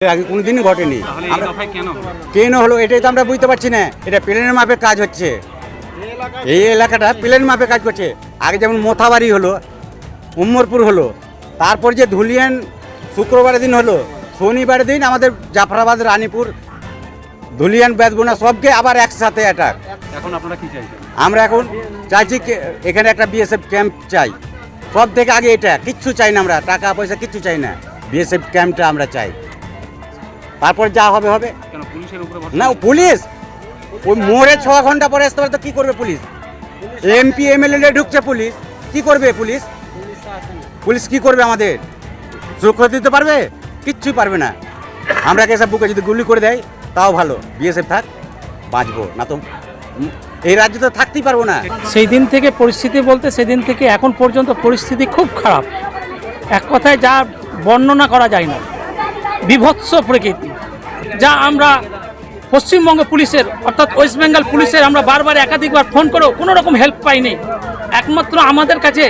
আগে কোনোদিনই ঘটেনি। তাহলে এই দফায় কেন হলো? কেন হলো এটাই তো আমরা বুঝতে পারছি না। এটা প্লেনের মাপে কাজ হচ্ছে, এই এলাকাটা প্লেন মাপে কাজ করছে। আগে যেমন মোথাবাড়ি হলো, উম্মরপুর হলো, তারপর যে ধুলিয়ান শুক্রবারের দিন হলো, শনিবারের দিন আমাদের জাফরাবাদ, রানীপুর, ধুলিয়ান, বেদগুনা সবকে আবার একসাথে অ্যাটাক। এখন আপনারা কি চাইছেন? আমরা এখন চাইছি এখানে একটা বিএসএফ ক্যাম্প চাই। সব থেকে আগে এটা, কিচ্ছু চাই না, আমরা টাকা পয়সা কিচ্ছু চাই না, বিএসএফ ক্যাম্পটা আমরা চাই। তারপর যা হবে হবে। কেন পুলিশের উপরে না পুলিশ ওই মোড়ে 6 ঘন্টা পরে আসতে পারে তো কী করবে পুলিশ? এমপি এমএলএ ঢুকছে পুলিশ, কি করবে পুলিশ? পুলিশ কি করবে? আমাদের সুরক্ষা দিতে পারবে? কিচ্ছুই পারবে না। আমরা এসব বুকে যদি গুলি করে দেয় তাও ভালো, বিএসএফ থাক, বাঁচবো, না তো এই রাজ্যে তো থাকতেই পারবো না। সেই দিন থেকে পরিস্থিতি বলতে সেদিন থেকে এখন পর্যন্ত পরিস্থিতি খুব খারাপ, এক কথায় যা বর্ণনা করা যায় না। বিভৎস প্রকৃতি, যা আমরা পশ্চিমবঙ্গ পুলিশের অর্থাৎ ওয়েস্ট বেঙ্গল পুলিশের আমরা বারবার একাধিকবার ফোন করেও কোনো রকম হেল্প পাইনি। একমাত্র আমাদের কাছে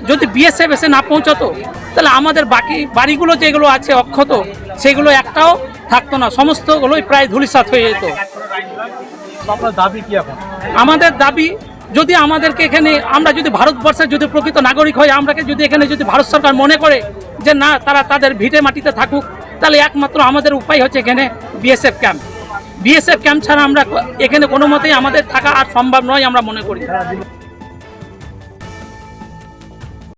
যদি বিএসএফ এসে না পৌঁছতো তাহলে আমাদের বাকি বাড়িগুলো যেগুলো আছে অক্ষত সেগুলো একটাও থাকতো না, সমস্তগুলোই প্রায় ধূলিসাৎ হয়ে যেত। আপনার দাবি কি এখন? আমাদের দাবি, যদি আমাদেরকে এখানে আমরা যদি ভারতবর্ষের যদি প্রকৃত নাগরিক হই, আমরাকে যদি এখানে যদি ভারত সরকার মনে করে যে না তারা তাদের ভিটে মাটিতে থাকুক, তাহলে একমাত্র আমাদের উপায় হচ্ছে এখানে বিএসএফ ক্যাম্প। বিএসএফ ক্যাম্প ছাড়া আমরা এখানে কোনো মতেই আমাদের থাকা আর সম্ভব নয় আমরা মনে করি।